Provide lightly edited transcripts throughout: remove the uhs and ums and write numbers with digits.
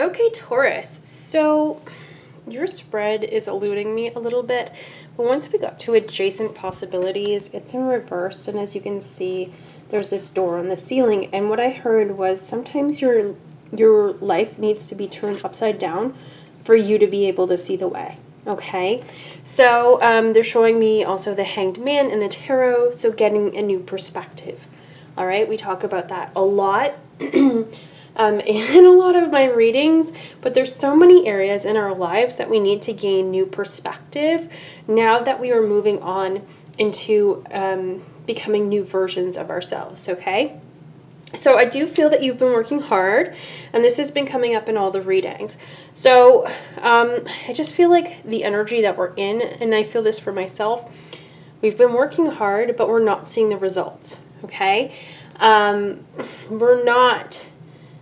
Okay, Taurus. So your spread is eluding me a little bit, but once we got to adjacent possibilities, it's in reverse, and as you can see, there's this door on the ceiling, and what I heard was sometimes your life needs to be turned upside down for you to be able to see the way. Okay, so they're showing me also the Hanged Man and the Tarot, so getting a new perspective. All right, we talk about that a lot in a lot of my readings, but there's so many areas in our lives that we need to gain new perspective now that we are moving on into becoming new versions of ourselves, okay? So I do feel that you've been working hard, and this has been coming up in all the readings. So I just feel like the energy that we're in, and I feel this for myself, we've been working hard, but we're not seeing the results, okay? We're not,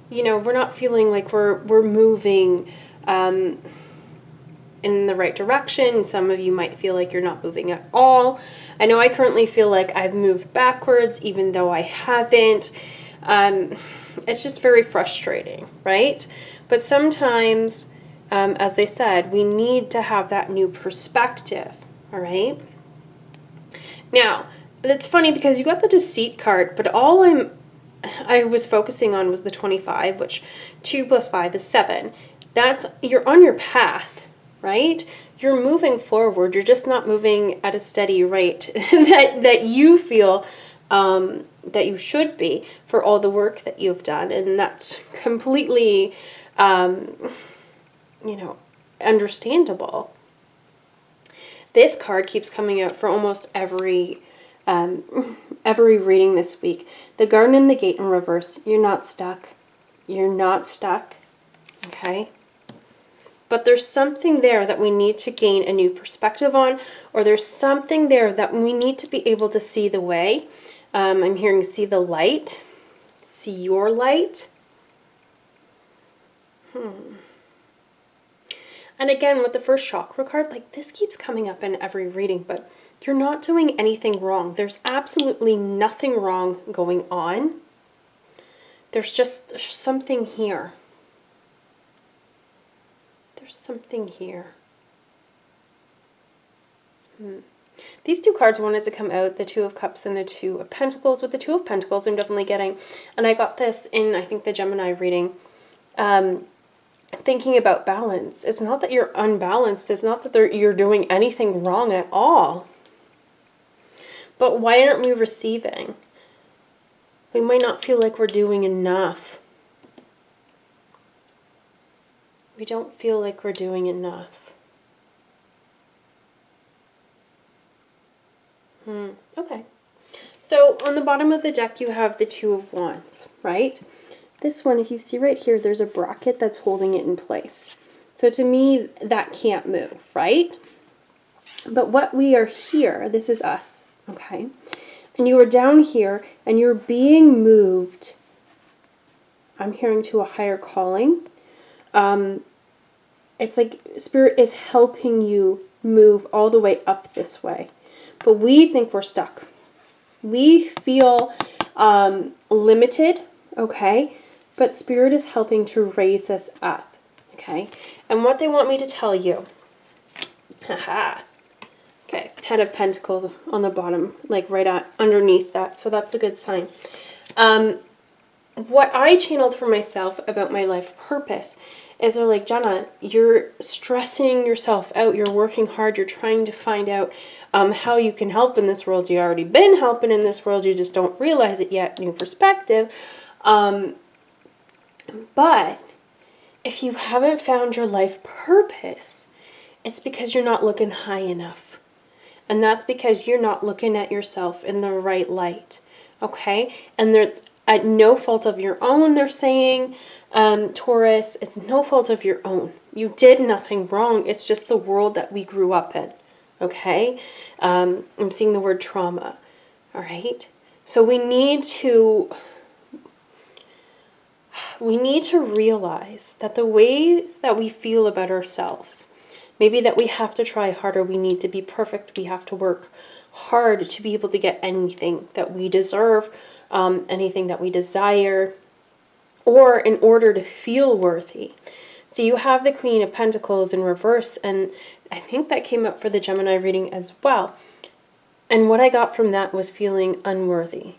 we're not feeling like we're moving in the right direction. Some of you might feel like you're not moving at all. I know I currently feel like I've moved backwards, even though I haven't. It's just very frustrating, right? But sometimes, as I said, we need to have that new perspective, all right? Now, it's funny because you got the Deceit card, but all I was focusing on was the 25, which 2 plus 5 is 7. You're on your path, right? You're moving forward. You're just not moving at a steady rate that you feel that you should be for all the work that you've done. And that's completely, understandable. This card keeps coming out for almost every reading this week. The Garden and the Gate in reverse. You're not stuck. You're not stuck. Okay? But there's something there that we need to gain a new perspective on, or there's something there that we need to be able to see the way. I'm hearing see the light. See your light. And again, with the first chakra card, like this keeps coming up in every reading, but you're not doing anything wrong. There's absolutely nothing wrong going on. There's something here. There's something here. These two cards wanted to come out, the Two of Cups and the Two of Pentacles. With the Two of Pentacles, I'm definitely getting, and I got this in, I think, the Gemini reading, thinking about balance. It's not that you're unbalanced. It's not that you're doing anything wrong at all. But why aren't we receiving? We might not feel like we're doing enough. We don't feel like we're doing enough. Okay. So on the bottom of the deck, you have the Two of Wands, right? This one, if you see right here, there's a bracket that's holding it in place. So to me, that can't move, right? But what we are here, this is us, okay? And you are down here, and you're being moved, I'm hearing, to a higher calling. It's like Spirit is helping you move all the way up this way. But we think we're stuck. We feel limited, okay? But Spirit is helping to raise us up, okay? And what they want me to tell you, okay, 10 of Pentacles on the bottom, like right underneath that, so that's a good sign. What I channeled for myself about my life purpose is they're like, Jenna, you're stressing yourself out, you're working hard, you're trying to find out how you can help in this world. You've already been helping in this world, you just don't realize it yet, new perspective. But if you haven't found your life purpose, it's because you're not looking high enough. And that's because you're not looking at yourself in the right light, okay? And there's at no fault of your own, they're saying, Taurus, it's no fault of your own. You did nothing wrong. It's just the world that we grew up in, okay? I'm seeing the word trauma, all right? So we need to realize that the ways that we feel about ourselves, maybe that we have to try harder, we need to be perfect, we have to work hard to be able to get anything that we deserve, anything that we desire, or in order to feel worthy. So you have the Queen of Pentacles in reverse, and I think that came up for the Gemini reading as well. And what I got from that was feeling unworthy,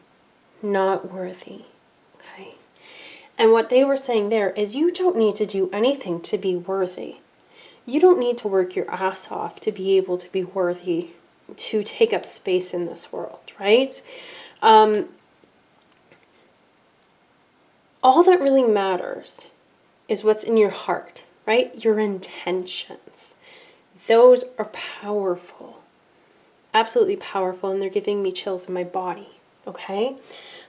not worthy, okay? And what they were saying there is you don't need to do anything to be worthy. You don't need to work your ass off to be able to be worthy, to take up space in this world, right? All that really matters is what's in your heart, right? Your intentions. Those are powerful, absolutely powerful, and they're giving me chills in my body, okay?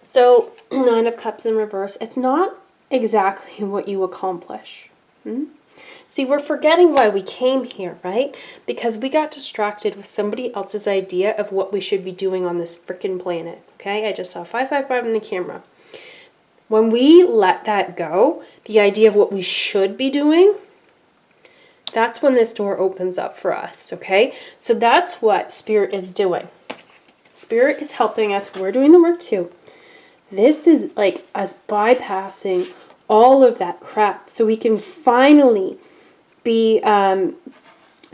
So, Nine of Cups in reverse, it's not exactly what you accomplish. See, we're forgetting why we came here, right? Because we got distracted with somebody else's idea of what we should be doing on this freaking planet, okay? I just saw 555 in the camera. When we let that go, the idea of what we should be doing, that's when this door opens up for us, okay? So that's what Spirit is doing. Spirit is helping us. We're doing the work too. This is like us bypassing all of that crap so we can finally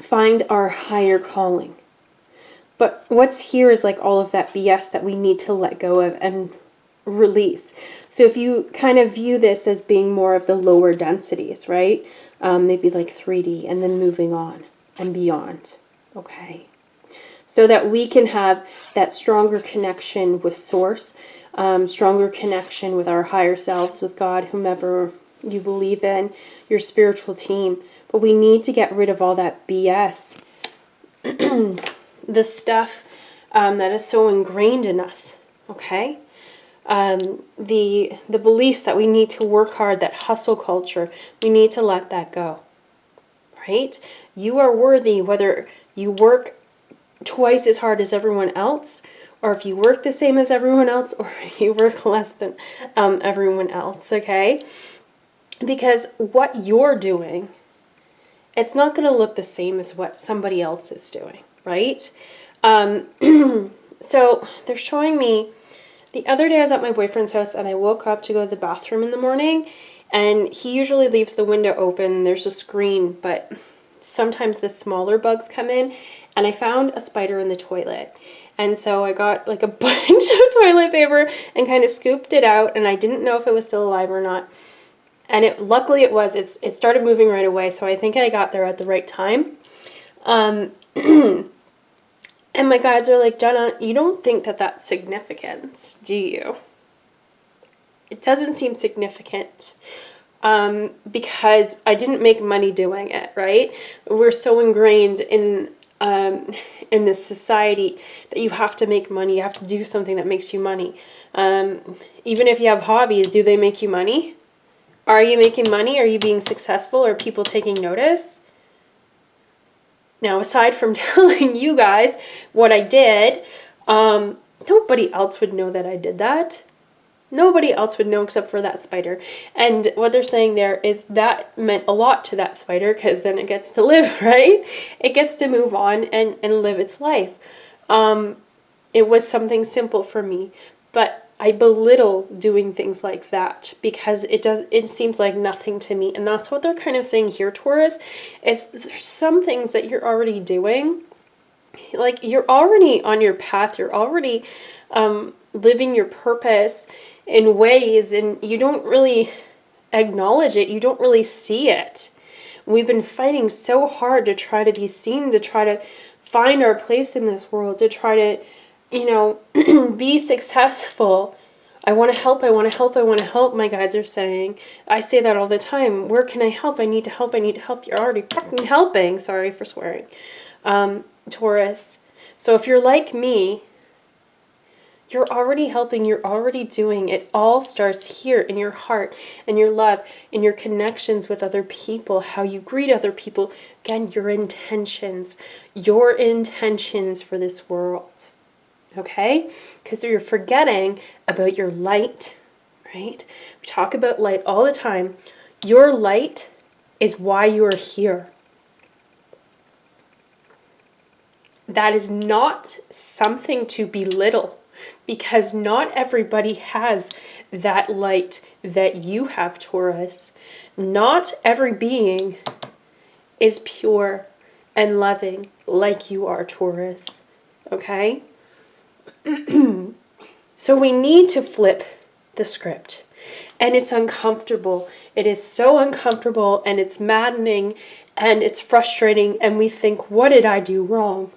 find our higher calling. But what's here is like all of that BS that we need to let go of and release. So if you kind of view this as being more of the lower densities, right? Maybe like 3D, and then moving on and beyond, okay? So that we can have that stronger connection with Source, stronger connection with our higher selves, with God, whomever you believe in, your spiritual team. But we need to get rid of all that BS, the stuff that is so ingrained in us, okay? The beliefs that we need to work hard, that hustle culture, we need to let that go, right? You are worthy whether you work twice as hard as everyone else, or if you work the same as everyone else, or you work less than everyone else, okay? Because what you're doing, it's not going to look the same as what somebody else is doing, right? So they're showing me, the other day I was at my boyfriend's house and I woke up to go to the bathroom in the morning, and he usually leaves the window open. There's a screen, but sometimes the smaller bugs come in, and I found a spider in the toilet. And so I got like a bunch of toilet paper and kind of scooped it out, and I didn't know if it was still alive or not. And luckily it was. It started moving right away, so I think I got there at the right time. And my guides are like, Jenna, you don't think that that's significant, do you? It doesn't seem significant because I didn't make money doing it, right? We're so ingrained in this society that you have to make money. You have to do something that makes you money. Even if you have hobbies, do they make you money? Are you making money? Are you being successful? Are people taking notice? Now, aside from telling you guys what I did, nobody else would know that I did that. Nobody else would know except for that spider. And what they're saying there is that meant a lot to that spider, because then it gets to live, right? It gets to move on and live its life. It was something simple for me, but I belittle doing things like that because it seems like nothing to me. And that's what they're kind of saying here, Taurus, is there's some things that you're already doing. Like, you're already on your path. You're already living your purpose in ways, and you don't really acknowledge it. You don't really see it. We've been fighting so hard to try to be seen, to try to find our place in this world, to try to, be successful. I want to help, I want to help, I want to help, my guides are saying. I say that all the time. Where can I help? I need to help, I need to help. You're already fucking helping. Sorry for swearing. Taurus. So if you're like me, you're already helping, you're already doing. It all starts here in your heart, in your love, in your connections with other people, how you greet other people. Again, your intentions for this world. Okay? Because you're forgetting about your light, right? We talk about light all the time. Your light is why you are here. That is not something to belittle. because not everybody has that light that you have, Taurus. Not every being is pure and loving like you are, Taurus. Okay? So we need to flip the script. And it's uncomfortable. It is so uncomfortable, and it's maddening, and it's frustrating, and we think, what did I do wrong?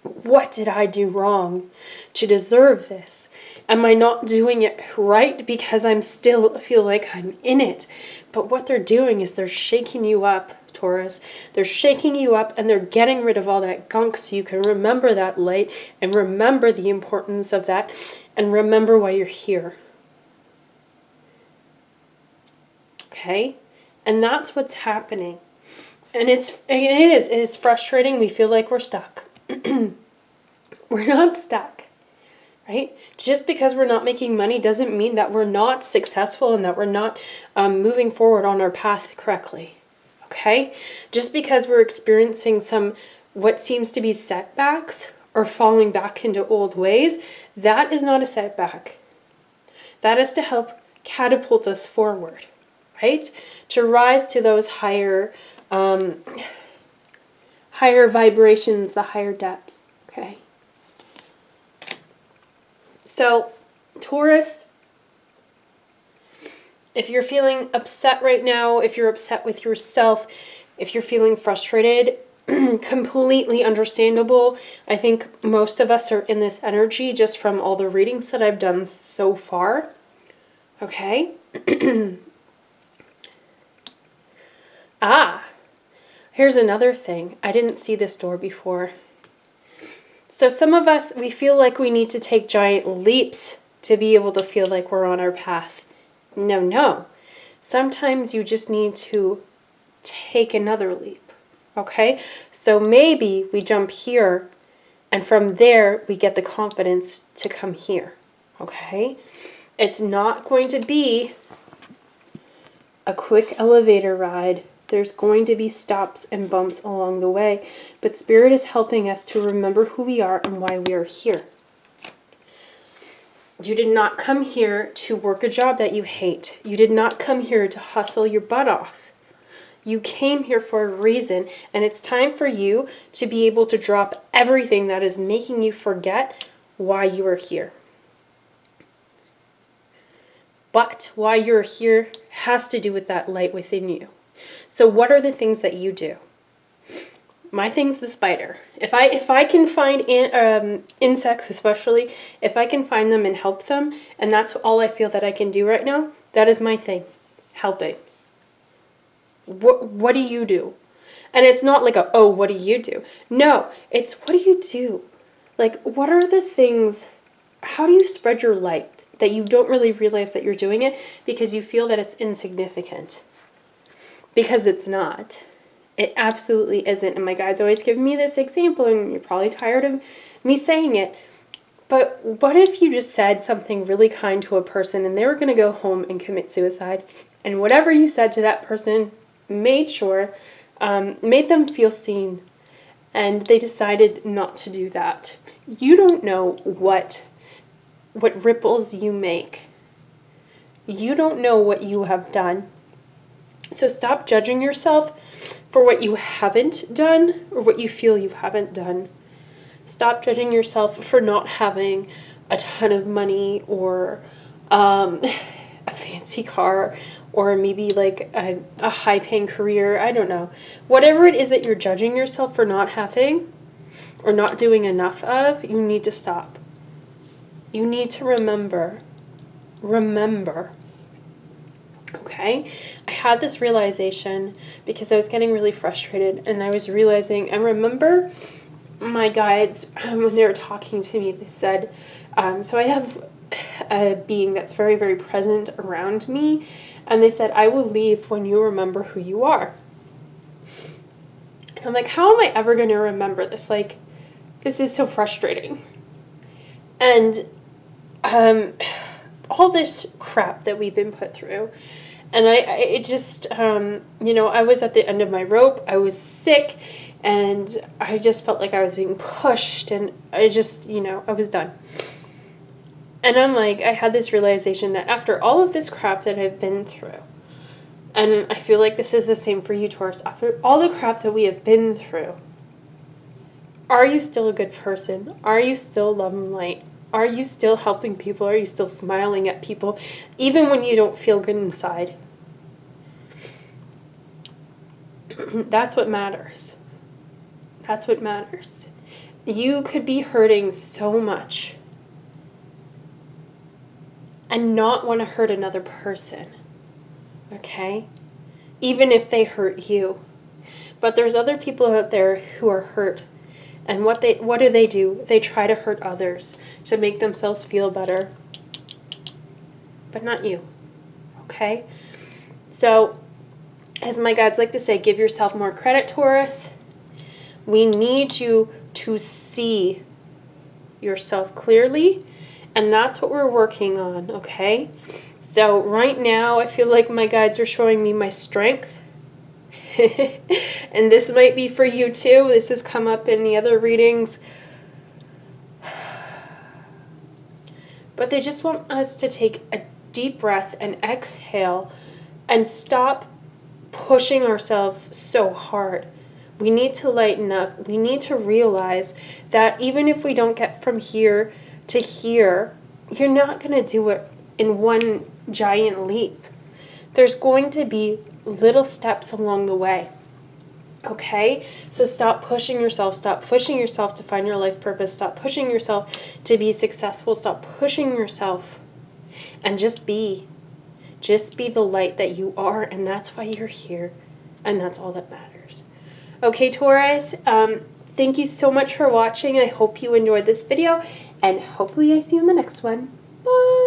What did I do wrong to deserve this? Am I not doing it right because I'm still feel like I'm in it? But what they're doing is they're shaking you up, Taurus. They're shaking you up, and they're getting rid of all that gunk so you can remember that light and remember the importance of that and remember why you're here. Okay? And that's what's happening. And it is frustrating. We feel like we're stuck. We're not stuck, right? Just because we're not making money doesn't mean that we're not successful and that we're not moving forward on our path correctly, okay? Just because we're experiencing some what seems to be setbacks or falling back into old ways, that is not a setback. That is to help catapult us forward, right? To rise to those higher vibrations, the higher depths, okay? So, Taurus, if you're feeling upset right now, if you're upset with yourself, if you're feeling frustrated, completely understandable. I think most of us are in this energy just from all the readings that I've done so far. Okay? Here's another thing. I didn't see this door before. So some of us, we feel like we need to take giant leaps to be able to feel like we're on our path. No. Sometimes you just need to take another leap. Okay? So maybe we jump here, and from there we get the confidence to come here. Okay? It's not going to be a quick elevator ride. There's going to be stops and bumps along the way, but Spirit is helping us to remember who we are and why we are here. You did not come here to work a job that you hate. You did not come here to hustle your butt off. You came here for a reason, and it's time for you to be able to drop everything that is making you forget why you are here. But why you're here has to do with that light within you. So what are the things that you do? My thing's the spider. If I can find insects, especially, if I can find them and help them, and that's all I feel that I can do right now, that is my thing, helping. What do you do? And it's not like what do you do? No, it's what do you do? Like, what are the things, how do you spread your light that you don't really realize that you're doing it because you feel that it's insignificant? Because it's not. It absolutely isn't. And my guides always give me this example, and you're probably tired of me saying it. But what if you just said something really kind to a person and they were going to go home and commit suicide? And whatever you said to that person made them feel seen. And they decided not to do that. You don't know what ripples you make. You don't know what you have done. So stop judging yourself for what you haven't done or what you feel you haven't done. Stop judging yourself for not having a ton of money or a fancy car or maybe like a high-paying career. I don't know. Whatever it is that you're judging yourself for not having or not doing enough of, you need to stop. You need to remember. Okay? I had this realization because I was getting really frustrated, and I was realizing, I remember my guides, when they were talking to me, they said, so I have a being that's very, very present around me, and they said, I will leave when you remember who you are. And I'm like, how am I ever going to remember this? Like, this is so frustrating. And all this crap that we've been put through. And I was at the end of my rope. I was sick, And I just felt like I was being pushed, and I just, I was done. And I'm like, I had this realization that after all of this crap that I've been through, and I feel like this is the same for you, Taurus, after all the crap that we have been through, are you still a good person? Are you still love and light? Are you still helping people? Are you still smiling at people, even when you don't feel good inside? That's what matters. That's what matters. You could be hurting so much and not want to hurt another person, okay? Even if they hurt you. But there's other people out there who are hurt. And what do? They try to hurt others to make themselves feel better. But not you, okay? So, as my guides like to say, give yourself more credit, Taurus. We need you to see yourself clearly, and that's what we're working on, okay? So right now, I feel like my guides are showing me my strength. And this might be for you too. This has come up in the other readings. But they just want us to take a deep breath and exhale and stop pushing ourselves so hard. We need to lighten up. We need to realize that even if we don't get from here to here, you're not going to do it in one giant leap. There's going to be little steps along the way. Okay? So stop pushing yourself. Stop pushing yourself to find your life purpose. Stop pushing yourself to be successful. Stop pushing yourself. And just be. Just be the light that you are, and that's why you're here. And that's all that matters. Okay, Taurus, thank you so much for watching. I hope you enjoyed this video, and hopefully I see you in the next one. Bye!